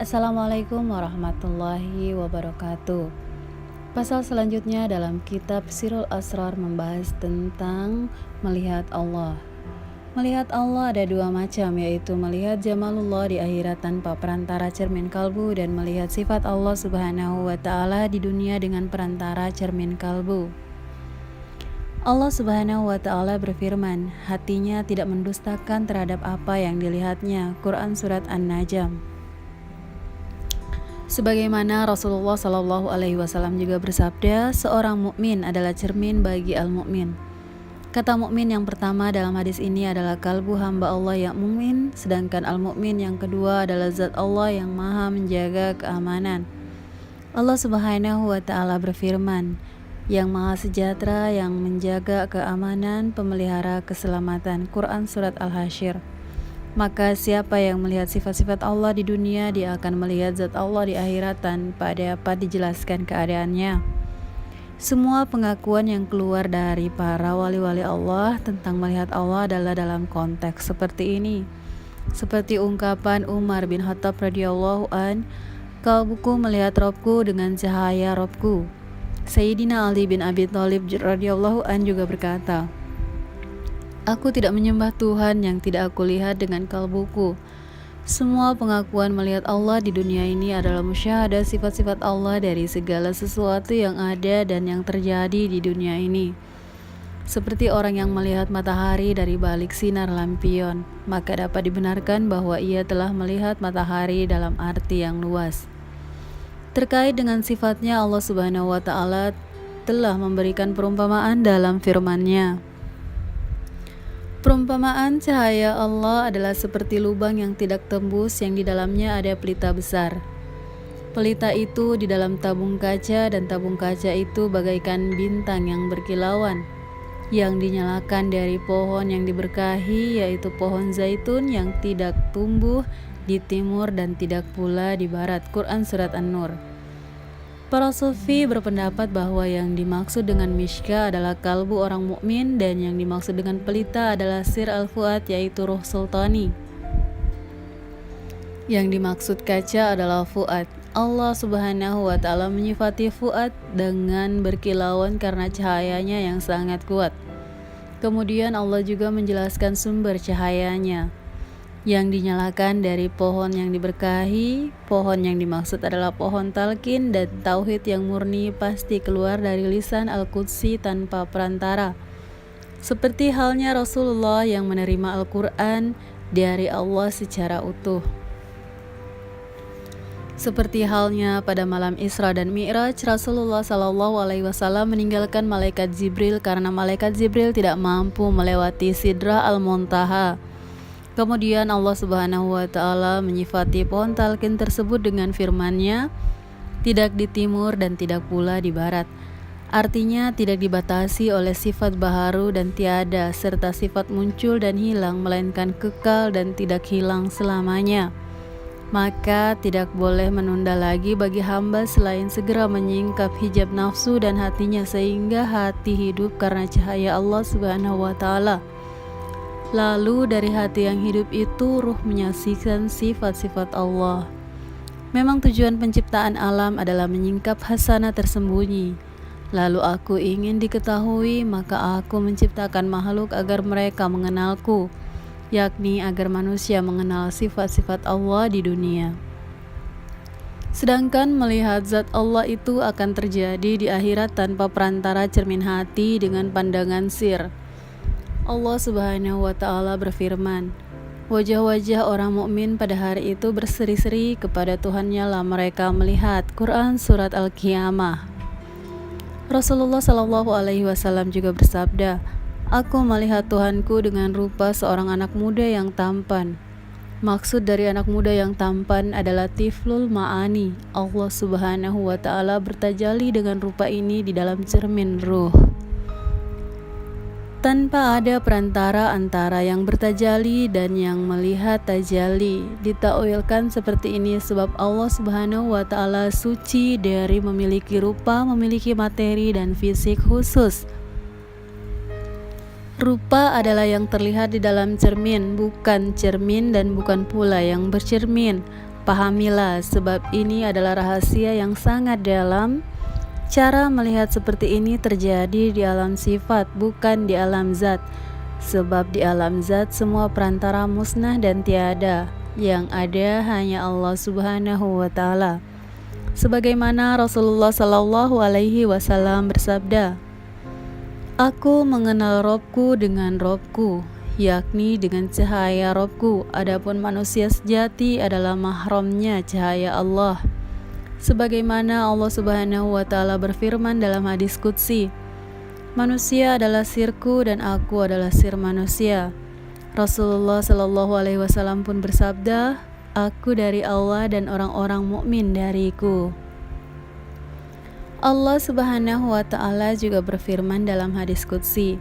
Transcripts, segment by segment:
Assalamualaikum warahmatullahi wabarakatuh. Pasal selanjutnya dalam kitab Sirul Asrar membahas tentang melihat Allah. Melihat Allah ada dua macam, yaitu melihat jamalullah di akhirat tanpa perantara cermin kalbu dan melihat sifat Allah subhanahu wa ta'ala di dunia dengan perantara cermin kalbu. Allah subhanahu wa ta'ala berfirman, hatinya tidak mendustakan terhadap apa yang dilihatnya. Quran Surat An-Najm. Sebagaimana Rasulullah SAW juga bersabda, seorang mukmin adalah cermin bagi al-mukmin. Kata mukmin yang pertama dalam hadis ini adalah kalbu hamba Allah yang mukmin, sedangkan al-mukmin yang kedua adalah zat Allah yang maha menjaga keamanan. Allah Subhanahu wa ta'ala berfirman, yang maha sejahtera yang menjaga keamanan, pemelihara keselamatan. Quran Surat Al-Hasyr. Maka siapa yang melihat sifat-sifat Allah di dunia, dia akan melihat zat Allah di akhirat tanpa dapat dijelaskan keadaannya. Semua pengakuan yang keluar dari para wali-wali Allah tentang melihat Allah adalah dalam konteks seperti ini. Seperti ungkapan Umar bin Khattab radhiyallahu an, kalbuku melihat Robku dengan cahaya Robku. Sayyidina Ali bin Abi Thalib radhiyallahu an juga berkata, aku tidak menyembah Tuhan yang tidak aku lihat dengan kalbuku. Semua pengakuan melihat Allah di dunia ini adalah musyahadah sifat-sifat Allah dari segala sesuatu yang ada dan yang terjadi di dunia ini. Seperti orang yang melihat matahari dari balik sinar lampion, maka dapat dibenarkan bahwa ia telah melihat matahari dalam arti yang luas. Terkait dengan sifatnya, Allah Subhanahu wa ta'ala telah memberikan perumpamaan dalam firman-Nya. Perumpamaan cahaya Allah adalah seperti lubang yang tidak tembus yang di dalamnya ada pelita besar. Pelita itu di dalam tabung kaca dan tabung kaca itu bagaikan bintang yang berkilauan yang dinyalakan dari pohon yang diberkahi, yaitu pohon zaitun yang tidak tumbuh di timur dan tidak pula di barat. Quran Surat An-Nur. Para sufi berpendapat bahwa yang dimaksud dengan mishka adalah kalbu orang mukmin dan yang dimaksud dengan pelita adalah sir al-fuad, yaitu ruh sultani. Yang dimaksud kaca adalah fuad. Allah Subhanahu wa ta'ala menyifati fuad dengan berkilauan karena cahayanya yang sangat kuat. Kemudian Allah juga menjelaskan sumber cahayanya yang dinyalakan dari pohon yang diberkahi. Pohon yang dimaksud adalah pohon talqin, dan tauhid yang murni pasti keluar dari lisan Al-Qudsi tanpa perantara. Seperti halnya Rasulullah yang menerima Al-Quran dari Allah secara utuh. Seperti halnya pada malam Isra dan Mi'raj, Rasulullah SAW meninggalkan malaikat Jibril karena malaikat Jibril tidak mampu melewati Sidrah Al-Muntaha. Kemudian Allah Subhanahu wa ta'ala menyifati pohon talqin tersebut dengan firman-Nya, tidak di timur dan tidak pula di barat. Artinya tidak dibatasi oleh sifat baharu dan tiada, serta sifat muncul dan hilang, melainkan kekal dan tidak hilang selamanya. Maka tidak boleh menunda lagi bagi hamba selain segera menyingkap hijab nafsu dan hatinya, sehingga hati hidup karena cahaya Allah Subhanahu wa ta'ala. Lalu dari hati yang hidup itu ruh menyaksikan sifat-sifat Allah. Memang tujuan penciptaan alam adalah menyingkap hasanah tersembunyi. Lalu aku ingin diketahui, maka aku menciptakan makhluk agar mereka mengenalku, yakni agar manusia mengenal sifat-sifat Allah di dunia. Sedangkan melihat zat Allah itu akan terjadi di akhirat tanpa perantara cermin hati dengan pandangan sir. Allah Subhanahu wa ta'ala berfirman, wajah-wajah orang mukmin pada hari itu berseri-seri kepada Tuhannya lah mereka melihat. Quran Surat Al-Qiyamah. Rasulullah SAW juga bersabda, aku melihat Tuhanku dengan rupa seorang anak muda yang tampan. Maksud dari anak muda yang tampan adalah tiflul ma'ani. Allah Subhanahu wa ta'ala bertajalli dengan rupa ini di dalam cermin ruh, tanpa ada perantara antara yang bertajali dan yang melihat tajali. Ditakwilkan seperti ini sebab Allah Subhanahu wa ta'ala suci dari memiliki rupa, memiliki materi dan fisik khusus. Rupa adalah yang terlihat di dalam cermin, bukan cermin dan bukan pula yang bercermin. Pahamilah, sebab ini adalah rahasia yang sangat dalam. Cara melihat seperti ini terjadi di alam sifat, bukan di alam zat. Sebab di alam zat semua perantara musnah dan tiada. Yang ada hanya Allah Subhanahu wa Ta'ala. Sebagaimana Rasulullah Shallallahu Alaihi Wasallam bersabda, "Aku mengenal Robku dengan Robku, yakni dengan cahaya Robku. Adapun manusia sejati adalah mahramnya cahaya Allah." Sebagaimana Allah Subhanahu wa Ta'ala berfirman dalam hadis qudsi, "Manusia adalah sirku dan aku adalah sir manusia." Rasulullah Shallallahu Alaihi Wasallam pun bersabda, "Aku dari Allah dan orang-orang mukmin dariku." Allah Subhanahu wa Ta'ala juga berfirman dalam hadis qudsi,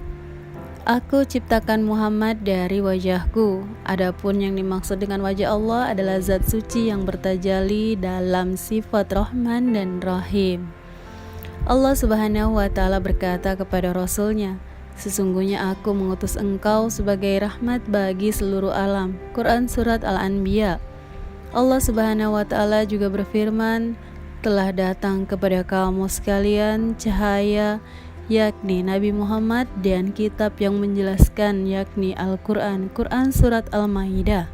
"Aku ciptakan Muhammad dari wajahku." Adapun yang dimaksud dengan wajah Allah adalah zat suci yang bertajalli dalam sifat Rahman dan Rahim. Allah Subhanahu wa Ta'ala berkata kepada Rasul-Nya, "Sesungguhnya aku mengutus engkau sebagai rahmat bagi seluruh alam." Quran Surat Al-Anbiya. Allah Subhanahu wa Ta'ala juga berfirman, "Telah datang kepada kamu sekalian cahaya, yakni Nabi Muhammad, dan kitab yang menjelaskan, yakni Al-Quran." Quran Surat Al-Maidah.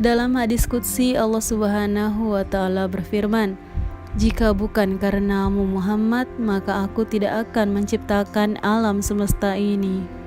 Dalam hadis qudsi Allah Subhanahu wa Ta'ala berfirman, "Jika bukan karenamu Muhammad, maka aku tidak akan menciptakan alam semesta ini."